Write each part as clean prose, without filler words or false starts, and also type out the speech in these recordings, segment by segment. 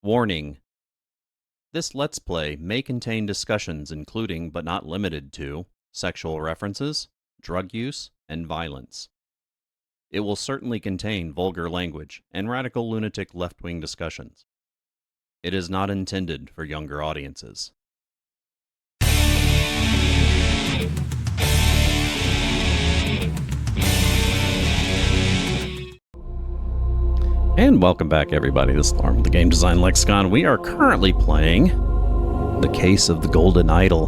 Warning. This Let's Play may contain discussions including, but not limited to, sexual references, drug use, and violence. It will certainly contain vulgar language and radical lunatic left-wing discussions. It is not intended for younger audiences. And welcome back, everybody. This is Lauren with the Game Design Lexicon. We are currently playing The Case of the Golden Idol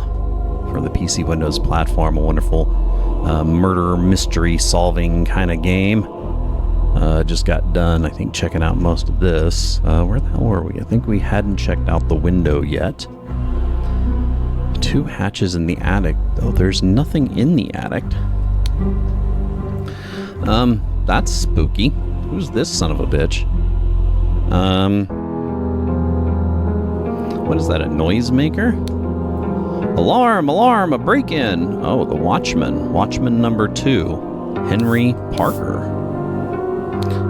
for the PC Windows platform. A wonderful murder mystery solving kind of game. Just got done, I think, checking out most of this. Where the hell were we? I think we hadn't checked out the window yet. 2 hatches in the attic, though there's nothing in the attic. That's spooky. Who's this son of a bitch? What is that, a noisemaker? Alarm, alarm, a break-in! Oh, the watchman. Watchman number 2, Henry Parker.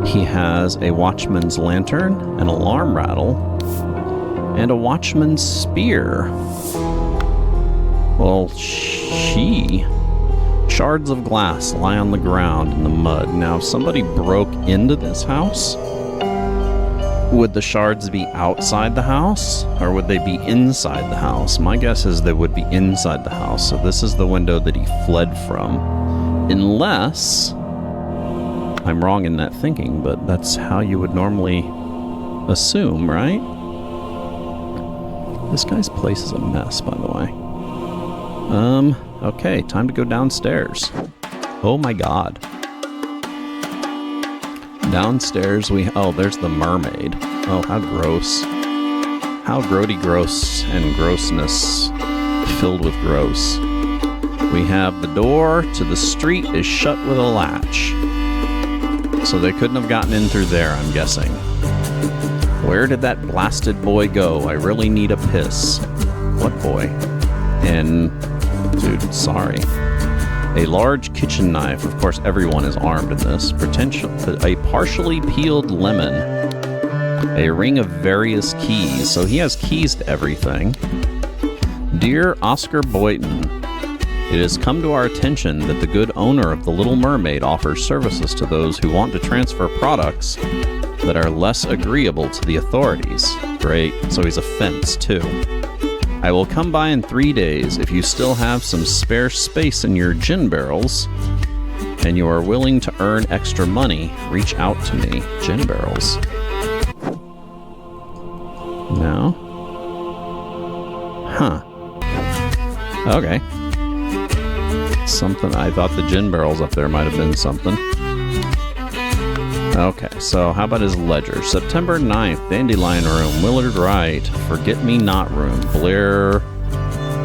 He has a watchman's lantern, an alarm rattle, and a watchman's spear. Well, shards of glass lie on the ground in the mud. Now, if somebody broke into this house, would the shards be outside the house, or would they be inside the house? My guess is they would be inside the house, so this is the window that he fled from. Unless I'm wrong in that thinking, but that's how you would normally assume, right? This guy's place is a mess, by the way. Okay, time to go downstairs. Oh my god. Downstairs oh, there's the mermaid. Oh, how gross. How grody gross and grossness filled with gross. We have the door to the street is shut with a latch. So they couldn't have gotten in through there, I'm guessing. Where did that blasted boy go? I really need a piss. What boy? And... dude, sorry. A large kitchen knife. Of course, everyone is armed in this. A partially peeled lemon. A ring of various keys. So he has keys to everything. Dear Oscar Boynton, it has come to our attention that the good owner of the Little Mermaid offers services to those who want to transfer products that are less agreeable to the authorities. Great. So he's a fence, too. I will come by in 3 days. If you still have some spare space in your gin barrels and you are willing to earn extra money, reach out to me. Gin barrels. No? Huh. Okay. Something. I thought the gin barrels up there might have been something. Okay, so how about his ledger? September 9th, Dandelion Room, Willard Wright, Forget Me Not Room, Blair,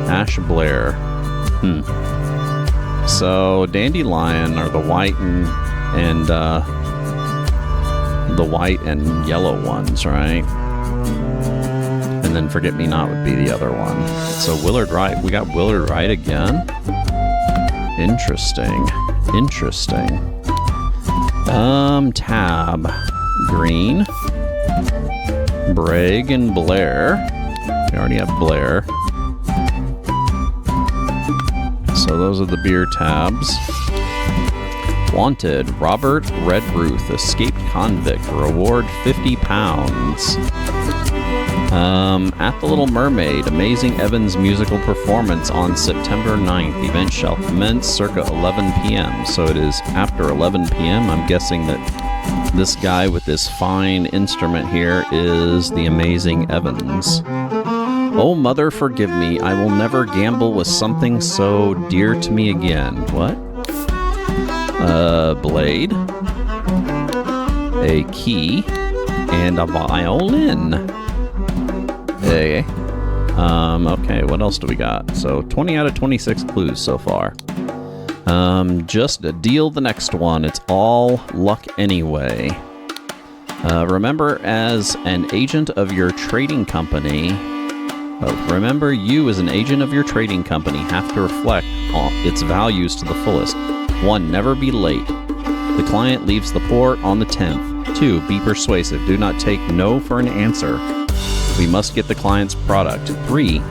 Ash Blair. So Dandelion are the white and the white and yellow ones, right? And then Forget Me Not would be the other one. So Willard Wright, we got Willard Wright again. Interesting. Interesting. Tab. Green. Bragg and Blair. We already have Blair. So those are the beer tabs. Wanted. Robert Redruth, escaped convict. Reward £50. At the Little Mermaid, Amazing Evans musical performance on September 9th. Event shall commence circa 11 p.m. So it is after 11 p.m. I'm guessing that this guy with this fine instrument here is the Amazing Evans. Oh, mother, forgive me. I will never gamble with something so dear to me again. What? Blade. A key. And a violin. Okay. Okay, what else do we got? So, 20 out of 26 clues so far. Just deal the next one. It's all luck anyway. Remember, as an agent of your trading company... remember, you as an agent of your trading company have to reflect on its values to the fullest. 1. Never be late. The client leaves the port on the 10th. 2. Be persuasive. Do not take no for an answer. We must get the client's product. 3.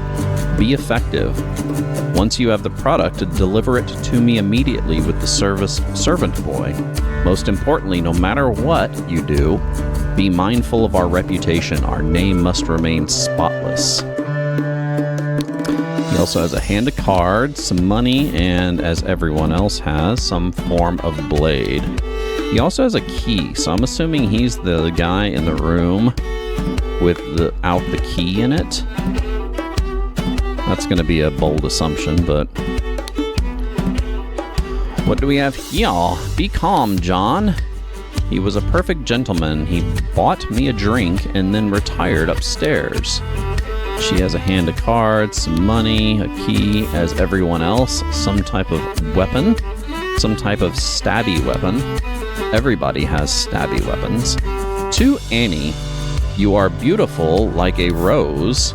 Be effective. Once you have the product, deliver it to me immediately with the servant boy. Most importantly, no matter what you do, be mindful of our reputation. Our name must remain spotless. He also has a hand of cards, some money, and as everyone else has, some form of blade. He also has a key, so I'm assuming he's the guy in the room without the key in it. That's going to be a bold assumption, but... What do we have here? Be calm, John. He was a perfect gentleman. He bought me a drink and then retired upstairs. She has a hand of cards, some money, a key, as everyone else, some type of weapon, some type of stabby weapon. Everybody has stabby weapons. To Annie, you are beautiful like a rose.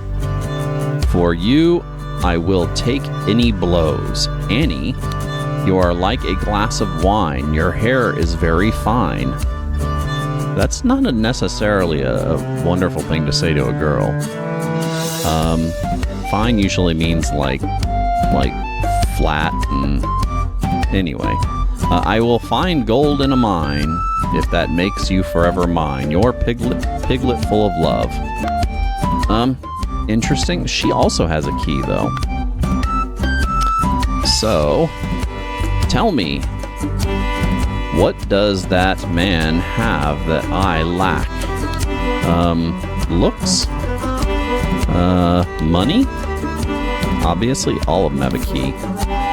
For you, I will take any blows. Annie, you are like a glass of wine. Your hair is very fine. That's not necessarily a wonderful thing to say to a girl. Fine usually means like flat and anyway. I will find gold in a mine if that makes you forever mine. Your piglet full of love. Interesting. She also has a key though. So, tell me, what does that man have that I lack? Looks? Money? Obviously, all of them have a key.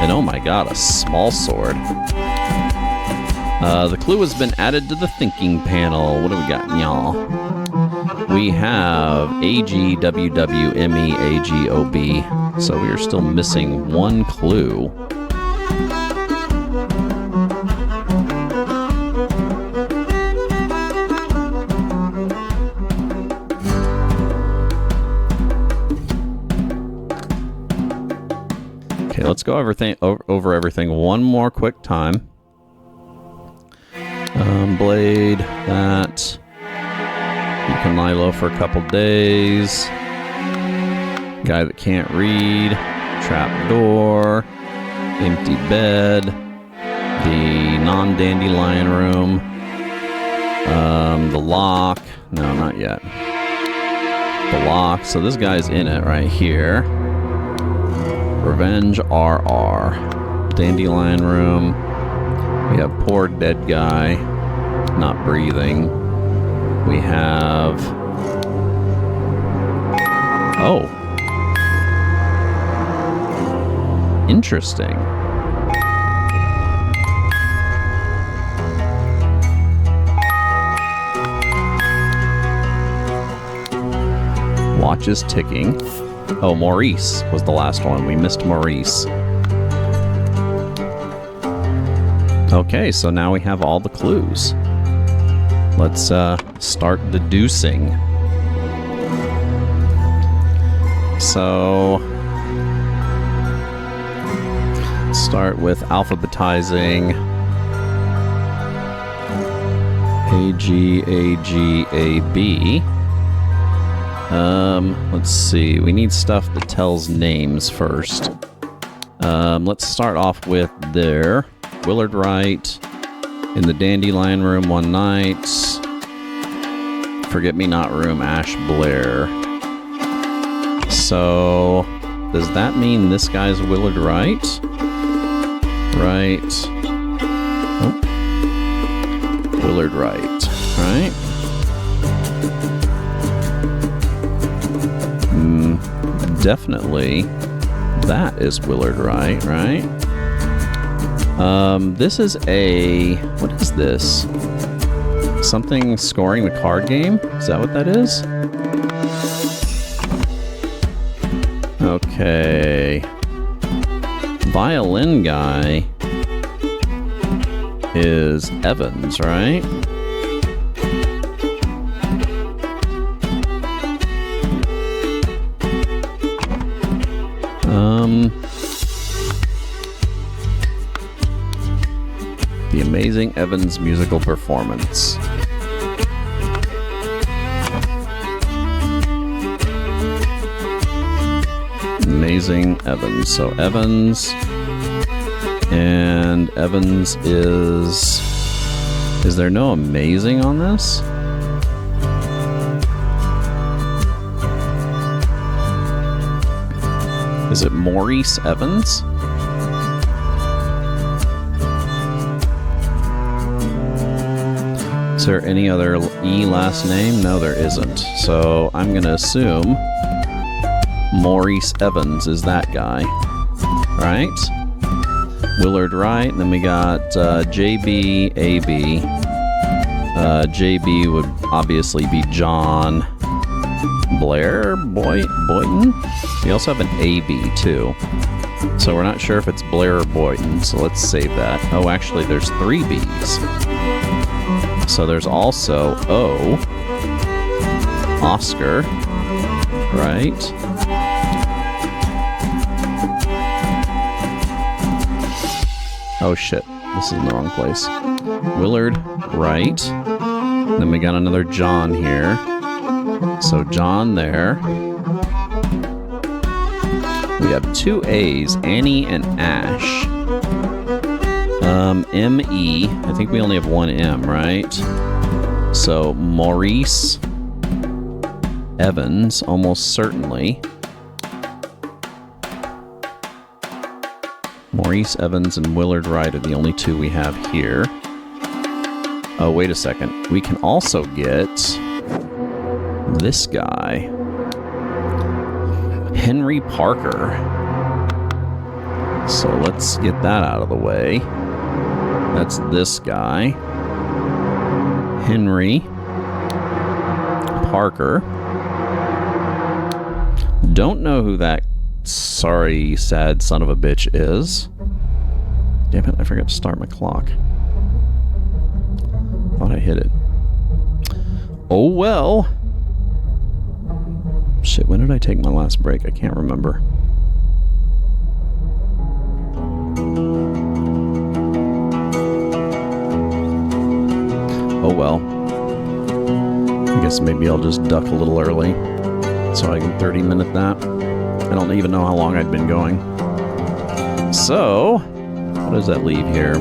And oh my god, a small sword. The clue has been added to the thinking panel. What do we got, y'all? We have AGWWMEAGOB. So we are still missing one clue. Okay, let's go over everything one more quick time. Blade, that. You can lie low for a couple days. Guy that can't read. Trap door. Empty bed. The non-dandelion room. The lock. No, not yet. The lock. So this guy's in it right here. Revenge RR. Dandelion room. We have poor dead guy. Not breathing. We have... Oh. Interesting. Watch is ticking. Oh, Maurice was the last one. We missed Maurice. Okay, so now we have all the clues. Let's start deducing. So, start with alphabetizing. A-G-A-G-A-B. Let's see. We need stuff that tells names first. Let's start off with there. Willard Wright. In the Dandelion room one night. Forget-me-not room, Ash Blair. So, does that mean this guy's Willard Wright? Right. Oh. Willard Wright, right? Definitely that is Willard Wright, right? This is a... What is this? Something scoring the card game? Is that what that is? Okay. Violin guy is Evans, right? The Amazing Evans musical performance. Amazing Evans. So Evans. And Evans is... Is there no amazing on this? Is it Maurice Evans? Is there any other E last name? No, there isn't. So I'm going to assume Maurice Evans is that guy. Right? Willard Wright. And then we got JB, AB. JB would obviously be John Blair Boynton. We also have an AB too. So we're not sure if it's Blair or Boynton. So let's save that. Oh, actually, there's 3 B's. So there's also O, Oscar, right? Oh shit, this is in the wrong place. Willard, right? Then we got another John here. So John there. We have 2 A's, Annie and Ash. M-E, I think we only have 1 M, right? So Maurice Evans, almost certainly. Maurice Evans and Willard Wright are the only 2 we have here. Oh, wait a second. We can also get this guy. Henry Parker. So let's get that out of the way. That's this guy. Henry Parker. Don't know who that sorry, sad son of a bitch is. Damn it, I forgot to start my clock. Thought I hit it. Oh well. Shit, when did I take my last break? I can't remember. Oh well. I guess maybe I'll just duck a little early so I can 30-minute that. I don't even know how long I've been going. So, what does that leave here?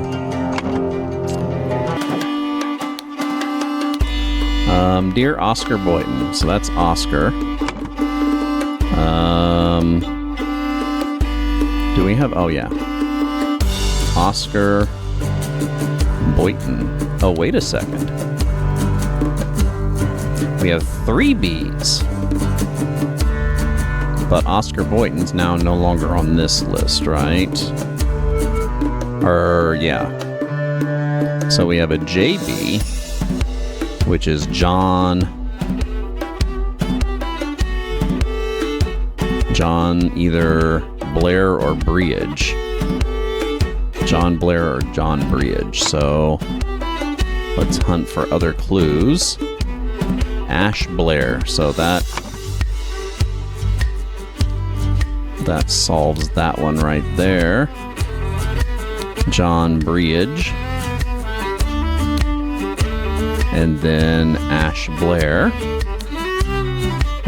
Dear Oscar Boynton. So that's Oscar. Do we have... Oh, yeah. Oscar Boynton. Oh, wait a second. We have 3 B's. But Oscar Boynton's now no longer on this list, right? Yeah. So we have a JB, which is John either Blair or Breage. John Blair or John Breage. So let's hunt for other clues. Ash Blair. So that solves that one right there. John Breage. And then Ash Blair,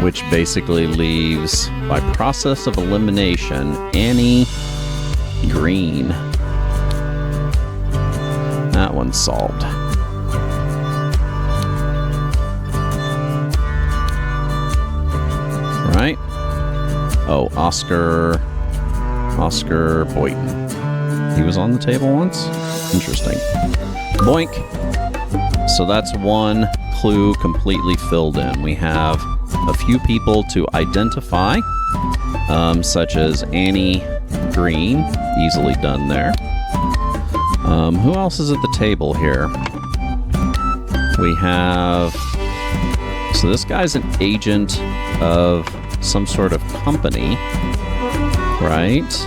which basically leaves, by process of elimination, Annie Green. That one's solved. Right? Oh, Oscar Boynton. He was on the table once? Interesting. Boink. So that's one clue completely filled in. We have a few people to identify, such as Annie Green. Easily done there. Who else is at the table here? We have... So this guy's an agent of some sort of company, right?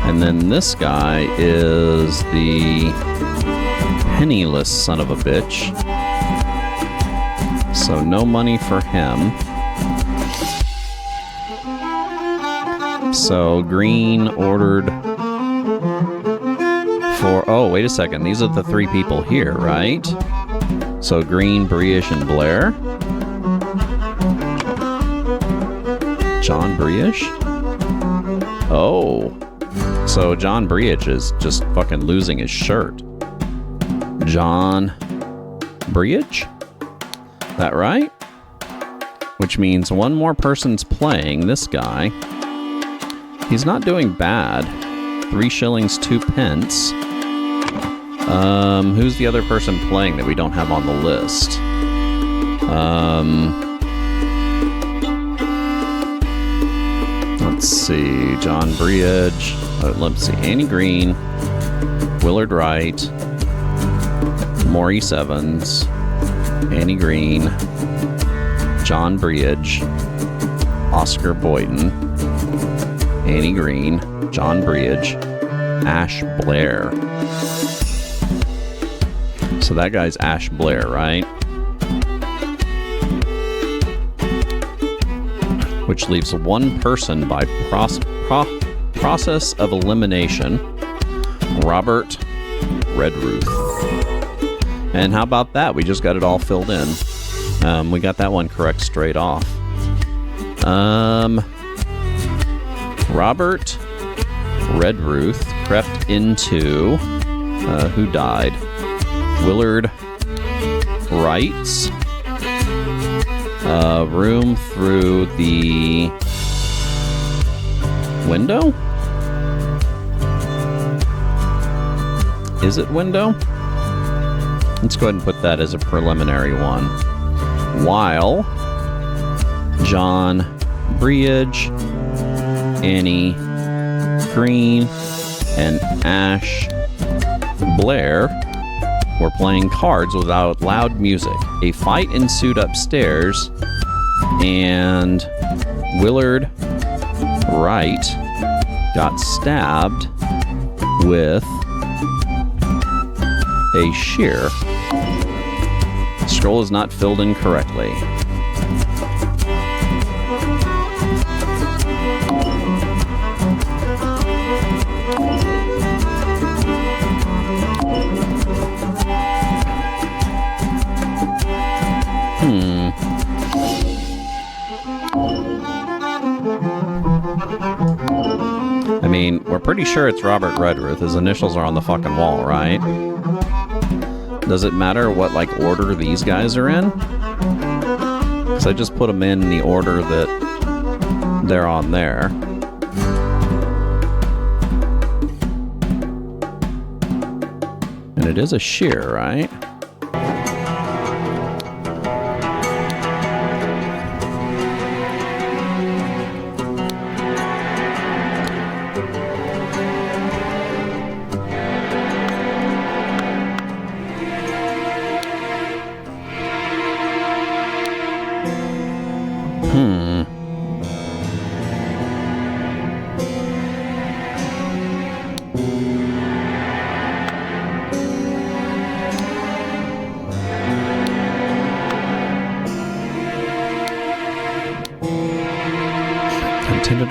And then this guy is the penniless son of a bitch. So no money for him. So Green ordered for... Oh, wait a second. These are the 3 people here, right? So Green, Breige, and Blair. John Briage? Oh. So John Briage is just fucking losing his shirt. John Briage? That right? Which means one more person's playing this guy. He's not doing bad. 3 shillings, 2 pence. Who's the other person playing that we don't have on the list? Let's see. John Briage. Let's see. Annie Green. Willard Wright. Maurice Evans. Annie Green. John Briage. Oscar Boyden. Annie Green. John Briage. Ash Blair. So that guy's Ash Blair, right? Which leaves one person by process of elimination. Robert Redruth. And how about that? We just got it all filled in. We got that one correct straight off. Robert Redruth crept into... who died? Willard Wright's room through the window? Is it window? Let's go ahead and put that as a preliminary one. While John Briage, Annie Green, and Ash Blair were playing cards without loud music. A fight ensued upstairs, and Willard Wright got stabbed with a shear. The scroll is not filled in correctly. I mean, we're pretty sure it's Robert Redruth. His initials are on the fucking wall, right? Does it matter what, like, order these guys are in? Because I just put them in the order that they're on there. And it is a shear, right?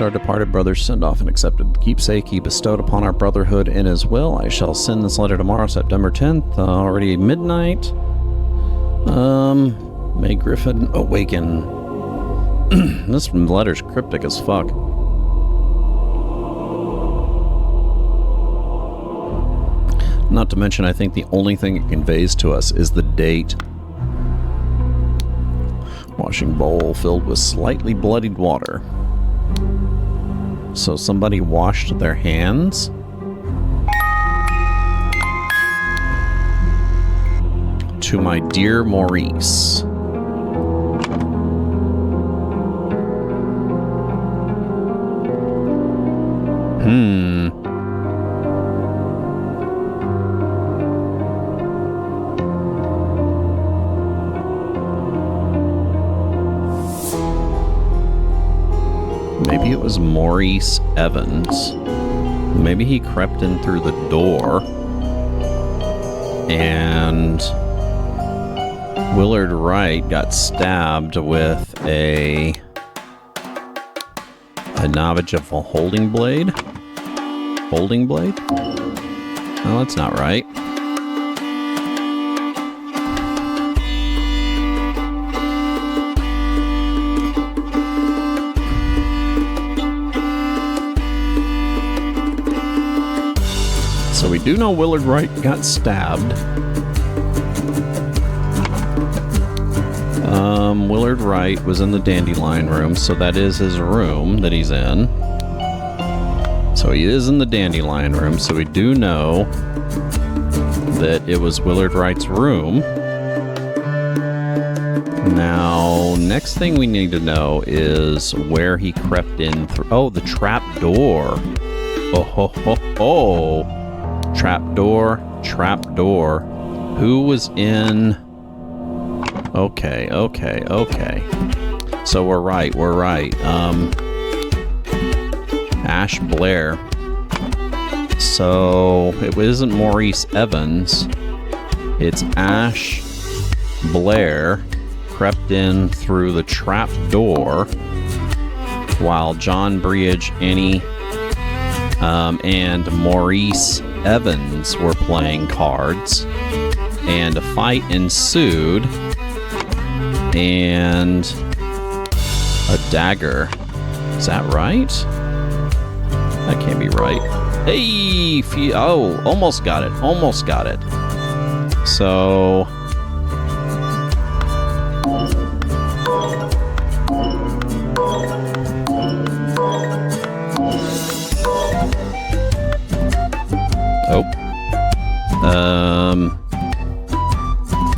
Our departed brothers send off and accepted the keepsake he bestowed upon our brotherhood in his will. I shall send this letter tomorrow, September 10th, already midnight. May Griffin awaken. This letter's cryptic as fuck. Not to mention, I think the only thing it conveys to us is the date. Washing bowl filled with slightly bloodied water. So somebody washed their hands? To my dear Maurice. Maybe it was Maurice Evans. Maybe he crept in through the door and Willard Wright got stabbed with a knowledge of a holding blade? Holding blade? No, that's not right. do know Willard Wright got stabbed. Willard Wright was in the Dandelion room, so that is his room that he's in. So he is in the Dandelion room, so we do know that it was Willard Wright's room. Now, next thing we need to know is where he crept in through. Oh, the trap door. Oh, ho, ho, ho. Trap door, trap door. Who was in... Okay. So we're right. Ash Blair. So it isn't Maurice Evans. It's Ash Blair crept in through the trap door while John Breage, Annie, and Maurice Evans were playing cards, and a fight ensued, and a dagger. Is that right? That can't be right. Hey! Oh, almost got it. So...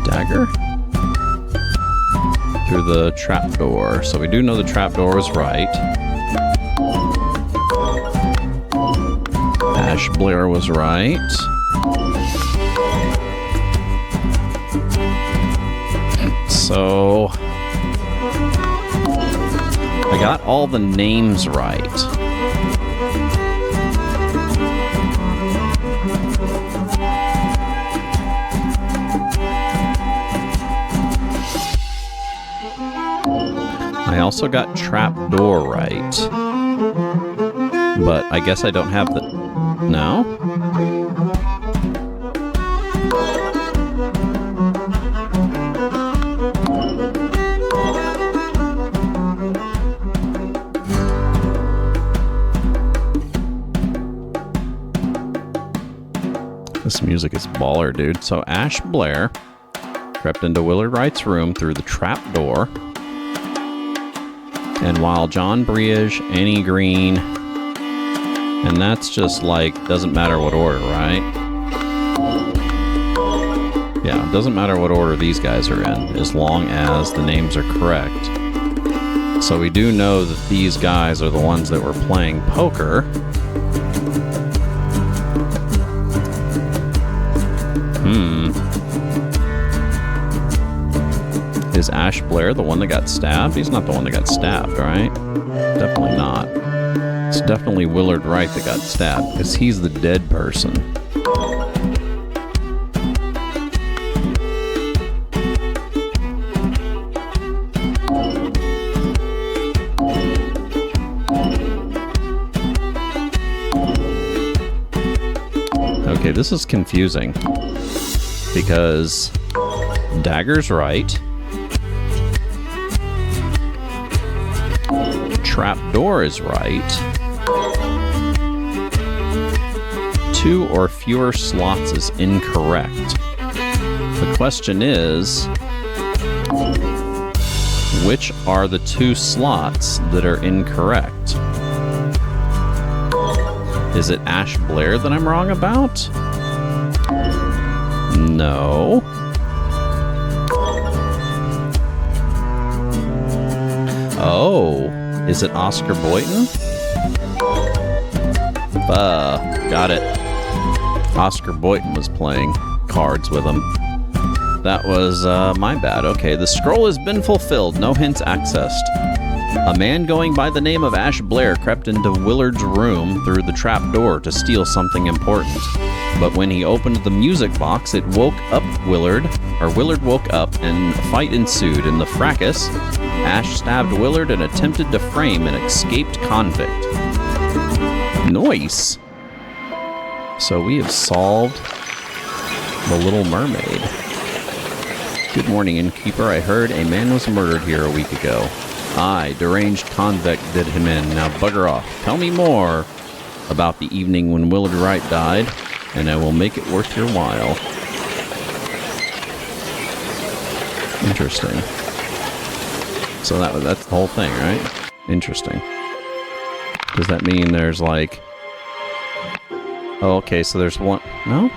Dagger? Through the trapdoor. So we do know the trapdoor was right. Ash Blair was right. So... I got all the names right. I also got trapdoor right. But I guess I don't have the... No? This music is baller, dude. So Ash Blair crept into Willard Wright's room through the trap door. And while John Breage, Annie Green, and that's just like, doesn't matter what order, right? Yeah, it doesn't matter what order these guys are in, as long as the names are correct. So we do know that these guys are the ones that were playing poker. Is Ash Blair the one that got stabbed? He's not the one that got stabbed, right? Definitely not. It's definitely Willard Wright that got stabbed, because he's the dead person. Okay, this is confusing, because Dagger's right. Trapdoor is right. 2 or fewer slots is incorrect. The question is, which are the 2 slots that are incorrect? Is it Ash Blair that I'm wrong about? No. Oh. Is it Oscar Boynton? Got it. Oscar Boynton was playing cards with him. That was my bad. Okay, the scroll has been fulfilled. No hints accessed. A man going by the name of Ash Blair crept into Willard's room through the trap door to steal something important. But when he opened the music box, it woke up Willard woke up and a fight ensued. In the fracas, Ash stabbed Willard and attempted to frame an escaped convict. Nice! So we have solved The Little Mermaid. Good morning, innkeeper. I heard a man was murdered here a week ago. Aye, deranged convict did him in. Now bugger off. Tell me more about the evening when Willard Wright died. and I will make it worth your while. Interesting. So that's the whole thing, right? Interesting. Does that mean there's like... Oh, okay, so there's one... No?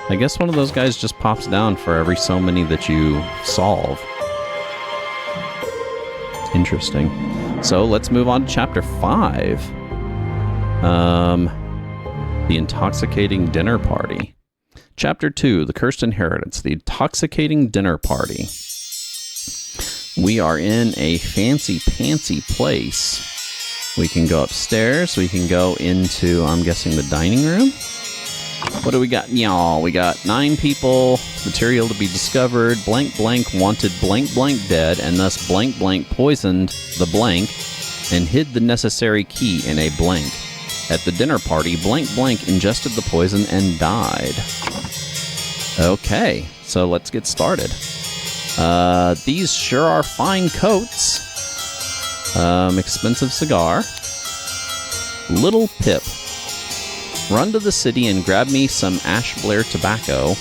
I guess one of those guys just pops down for every so many that you solve. Interesting. So let's move on to chapter 5. The Intoxicating Dinner Party. Chapter 2, The Cursed Inheritance, The Intoxicating Dinner Party. We are in a fancy-pantsy place. We can go upstairs. We can go into, I'm guessing, the dining room. What do we got? Y'all, we got 9 people, material to be discovered, blank blank wanted blank blank dead, and thus blank blank poisoned the blank and hid the necessary key in a blank. At the dinner party, blank blank ingested the poison and died. Okay, so let's get started. These sure are fine coats. Expensive cigar. Little Pip. Run to the city and grab me some Ash Blair tobacco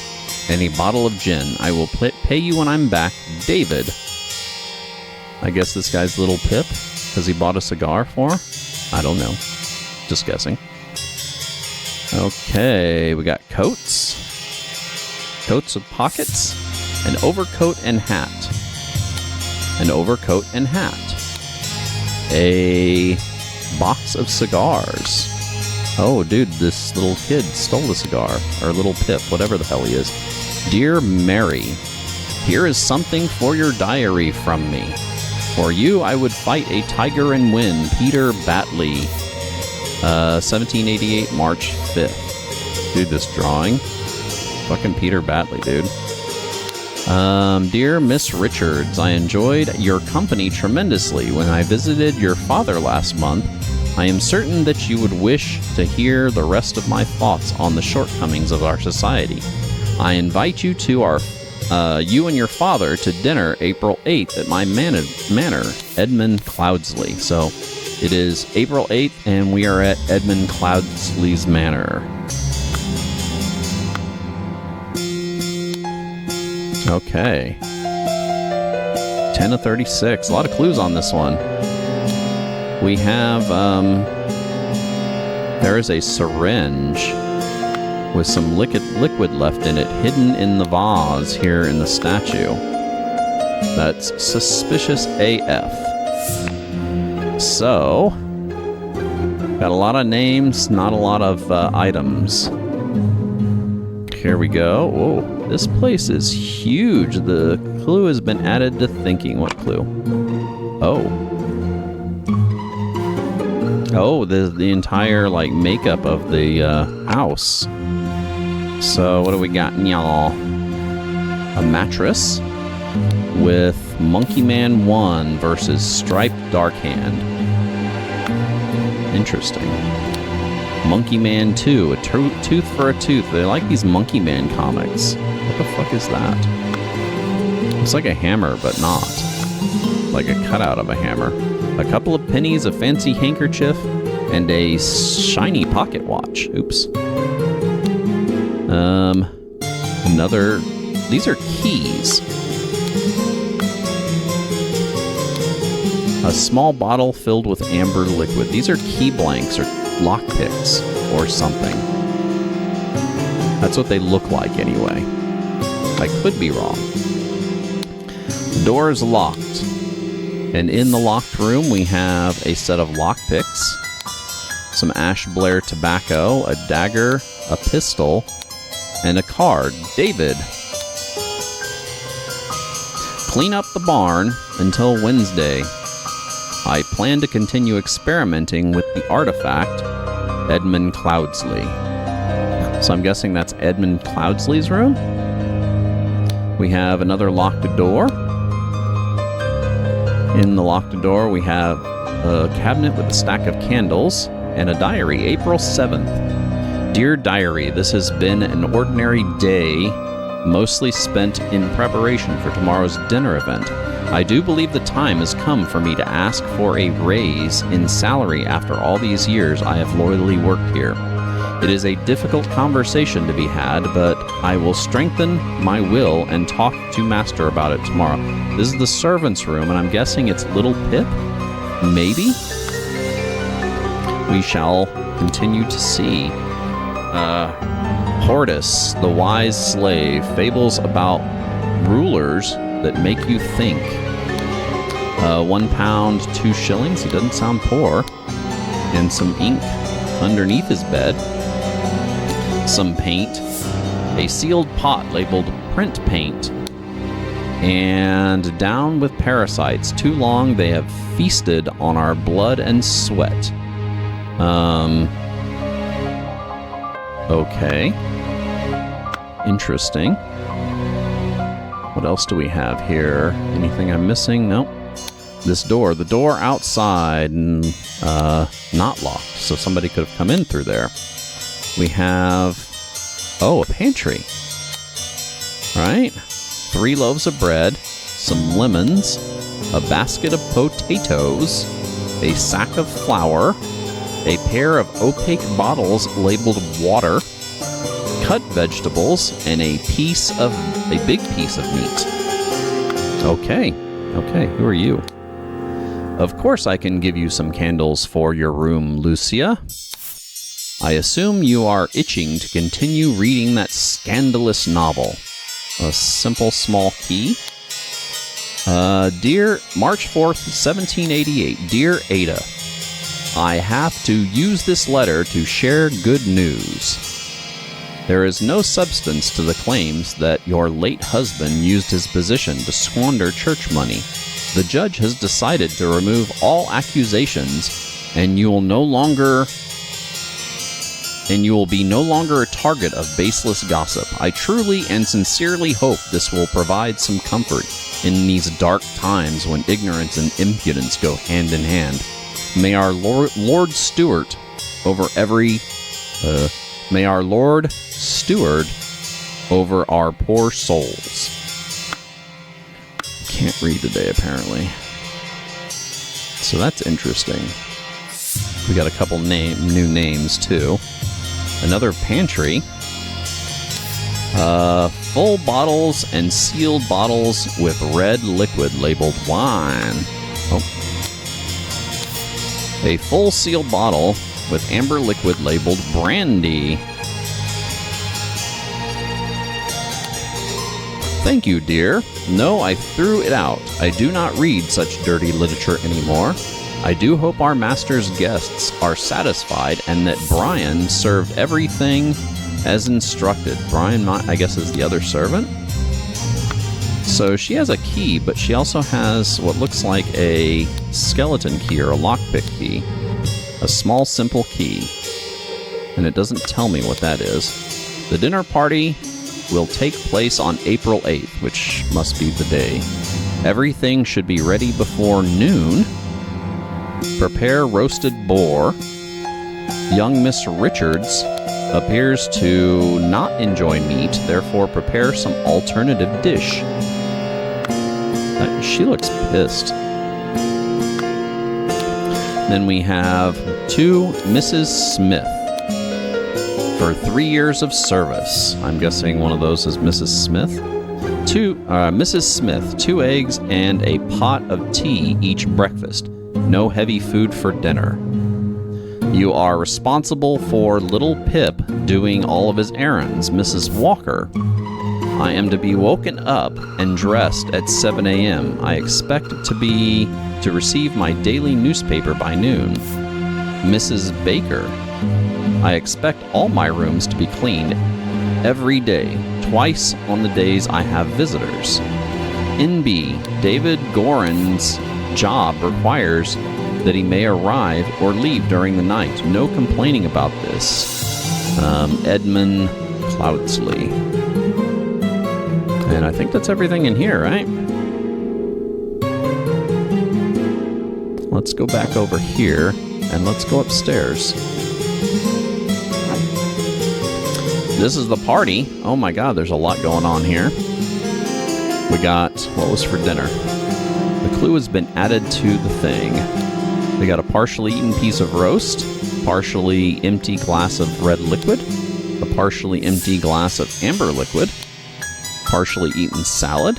and a bottle of gin. I will pay you when I'm back, David. I guess this guy's Little Pip because he bought a cigar for her? I don't know. Just guessing. Okay, we got coats. Coats with pockets. An overcoat and hat. An overcoat and hat. A box of cigars. Oh, dude, this little kid stole the cigar. Or Little Pip, whatever the hell he is. Dear Mary, here is something for your diary from me. For you, I would fight a tiger and win. Peter Batley. 1788, March 5th. Dude, this drawing. Fucking Peter Batley, dude. Dear Miss Richards, I enjoyed your company tremendously when I visited your father last month. I am certain that you would wish to hear the rest of my thoughts on the shortcomings of our society. I invite you to you and your father to dinner April 8th at my manor, Edmund Cloudsley. So it is April 8th, and we are at Edmund Cloudsley's manor. Okay. 10 of 36. A lot of clues on this one. We have, there is a syringe with some liquid left in it, hidden in the vase here in the statue. That's suspicious AF. So, got a lot of names, not a lot of items. Here we go. Whoa, this place is huge. The clue has been added to thinking. What clue? Oh, the entire, like, makeup of the house. So, what do we got, y'all? A mattress with Monkey Man 1 versus Striped Darkhand. Interesting. Monkey Man 2, a tooth for a tooth. They like these Monkey Man comics. What the fuck is that? It's like a hammer, but not. Like a cutout of a hammer. A couple of pennies, a fancy handkerchief, and a shiny pocket watch. Oops. Another... These are keys. A small bottle filled with amber liquid. These are key blanks or lockpicks or something. That's what they look like anyway. I could be wrong. The door is locked. And in the locked room, we have a set of lockpicks, some Ash Blair tobacco, a dagger, a pistol, and a card. David. Clean up the barn until Wednesday. I plan to continue experimenting with the artifact, Edmund Cloudsley. So I'm guessing that's Edmund Cloudsley's room. We have another locked door. In the locked door, we have a cabinet with a stack of candles and a diary, April 7th. Dear Diary, this has been an ordinary day, mostly spent in preparation for tomorrow's dinner event. I do believe the time has come for me to ask for a raise in salary after all these years I have loyally worked here. It is a difficult conversation to be had, but I will strengthen my will and talk to Master about it tomorrow. This is the servant's room, and I'm guessing it's Little Pip? Maybe? We shall continue to see. Hortus, the wise slave, fables about rulers that make you think. 1 pound, 2 shillings. He doesn't sound poor. And some ink underneath his bed. Some paint. A sealed pot labeled print paint. And down with parasites. Too long they have feasted on our blood and sweat. Okay. Interesting. What else do we have here? Anything I'm missing? Nope. This door. The door outside, not locked, so somebody could have come in through there. We have, a pantry. All right. 3 loaves of bread, some lemons, a basket of potatoes, a sack of flour, a pair of opaque bottles labeled water, cut vegetables, and a big piece of meat. Okay, who are you? Of course I can give you some candles for your room, Lucia. I assume you are itching to continue reading that scandalous novel. A simple small key. Dear March 4th, 1788, Dear Ada, I have to use this letter to share good news. There is no substance to the claims that your late husband used his position to squander church money. The judge has decided to remove all accusations, and you will be no longer a target of baseless gossip. I truly and sincerely hope this will provide some comfort in these dark times when ignorance and impudence go hand in hand. May our Lord steward over our poor souls. Can't read today, apparently. So that's interesting. We got a couple new names, too. Another pantry. Full bottles and sealed bottles with red liquid labeled wine. A full sealed bottle with amber liquid labeled brandy. Thank you, dear. No, I threw it out. I do not read such dirty literature anymore. I do hope our master's guests are satisfied and that Brian served everything as instructed. Brian, I guess, is the other servant. So she has a key, but she also has what looks like a skeleton key or a lockpick key. A small, simple key. And it doesn't tell me what that is. The dinner party will take place on April 8th, which must be the day. Everything should be ready before noon. Prepare roasted boar. Young Miss Richards appears to not enjoy meat, therefore prepare some alternative dish. She looks pissed. Then we have 2 Mrs. Smith for 3 years of service. I'm guessing one of those is Mrs. Smith. Mrs. Smith, 2 eggs and a pot of tea each breakfast. No heavy food for dinner. You are responsible for little Pip doing all of his errands. Mrs. Walker, I am to be woken up and dressed at 7 a.m. I expect to receive my daily newspaper by noon. Mrs. Baker, I expect all my rooms to be cleaned every day, twice on the days I have visitors. NB, David Gorin's job requires that he may arrive or leave during the night. No complaining about this. Edmund Cloudsley. And I think that's everything in here, right? Let's go back over here and let's go upstairs. This is the party. Oh my god, there's a lot going on here. We got, what was for dinner? The clue has been added to the thing. We got a partially eaten piece of roast, partially empty glass of red liquid, a partially empty glass of amber liquid, partially eaten salad,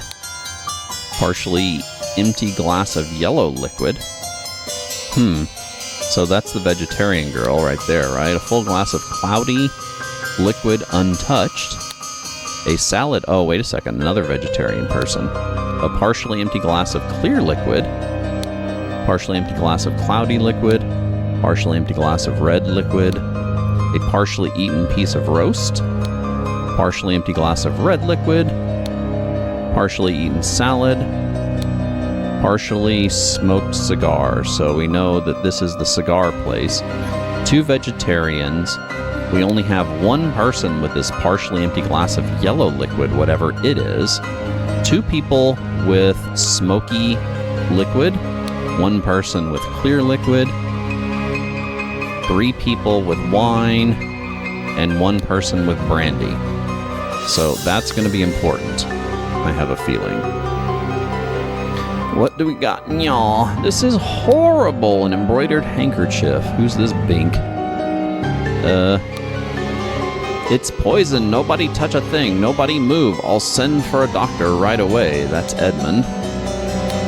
partially empty glass of yellow liquid. So that's the vegetarian girl right there, right? A full glass of cloudy liquid untouched. A salad. Oh, wait a second. Another vegetarian person. A partially empty glass of clear liquid. Partially empty glass of cloudy liquid. Partially empty glass of red liquid. A partially eaten piece of roast. Partially empty glass of red liquid. Partially eaten salad. Partially smoked cigar. So we know that this is the cigar place. 2 vegetarians. We only have 1 person with this partially empty glass of yellow liquid, whatever it is. 2 people with smoky liquid. 1 person with clear liquid. 3 people with wine. And 1 person with brandy. So that's going to be important, I have a feeling. What do we got? Y'all, this is horrible. An embroidered handkerchief. Who's this bink? It's poison. Nobody touch a thing. Nobody move. I'll send for a doctor right away. That's Edmund.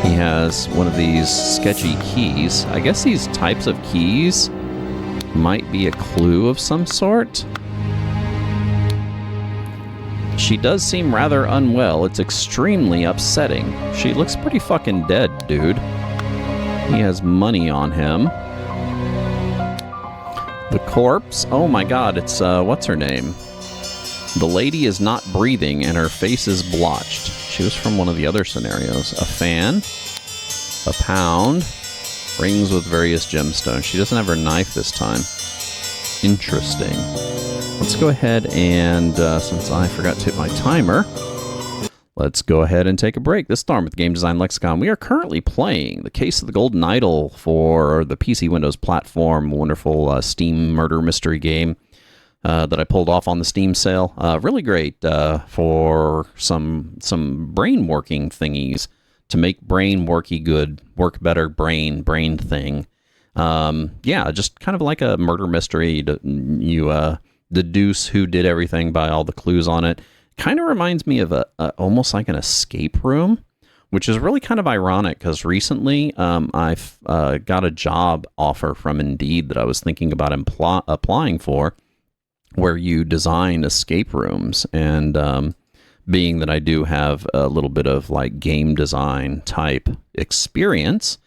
He has one of these sketchy keys. I guess these types of keys might be a clue of some sort. She does seem rather unwell. It's extremely upsetting. She looks pretty fucking dead, dude. He has money on him. The corpse. Oh my god, it's, what's her name? The lady is not breathing and her face is blotched. She was from one of the other scenarios. A fan. A pound. Rings with various gemstones. She doesn't have her knife this time. Interesting. Let's go ahead and, since I forgot to hit my timer, let's go ahead and take a break. This is Thorn with Game Design Lexicon. We are currently playing The Case of the Golden Idol for the PC Windows platform. Wonderful Steam murder mystery game that I pulled off on the Steam sale. Really great for some brain working thingies to make brain work better brain thing. Yeah, just kind of like a murder mystery. You deduce who did everything by all the clues on it. Kind of reminds me of almost like an escape room, which is really kind of ironic because recently I've got a job offer from Indeed that I was thinking about applying for, where you design escape rooms. And being that I do have a little bit of like game design type experience,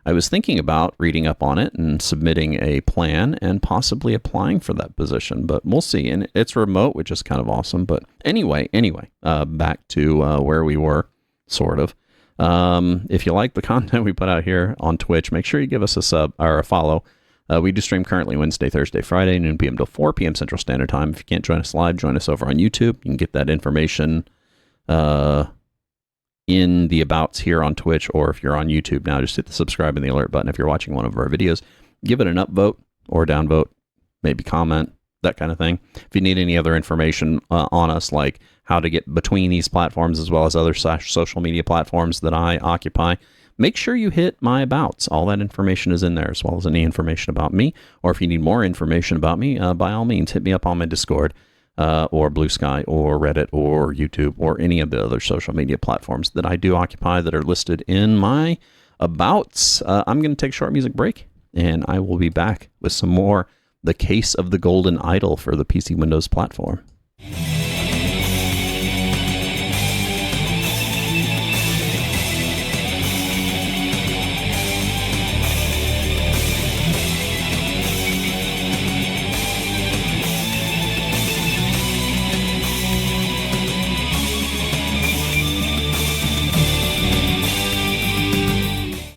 I was thinking about reading up on it and submitting a plan and possibly applying for that position, but we'll see. And it's remote, which is kind of awesome. But anyway, back to where we were, sort of. If you like the content we put out here on Twitch, make sure you give us a sub or a follow. We do stream currently Wednesday, Thursday, Friday, noon p.m. till 4 p.m. Central Standard Time. If you can't join us live, join us over on YouTube. You can get that information in the abouts here on Twitch, or if you're on YouTube now, just hit the subscribe and the alert button. If you're watching one of our videos, give it an upvote or downvote, maybe comment, that kind of thing. If you need any other information on us, like how to get between these platforms as well as other social media platforms that I occupy, make sure you hit my abouts. All that information is in there, as well as any information about me. Or if you need more information about me, by all means, hit me up on my Discord. Or Blue Sky, or Reddit, or YouTube, or any of the other social media platforms that I do occupy that are listed in my abouts. I'm going to take a short music break, and I will be back with some more The Case of the Golden Idol for the PC Windows platform.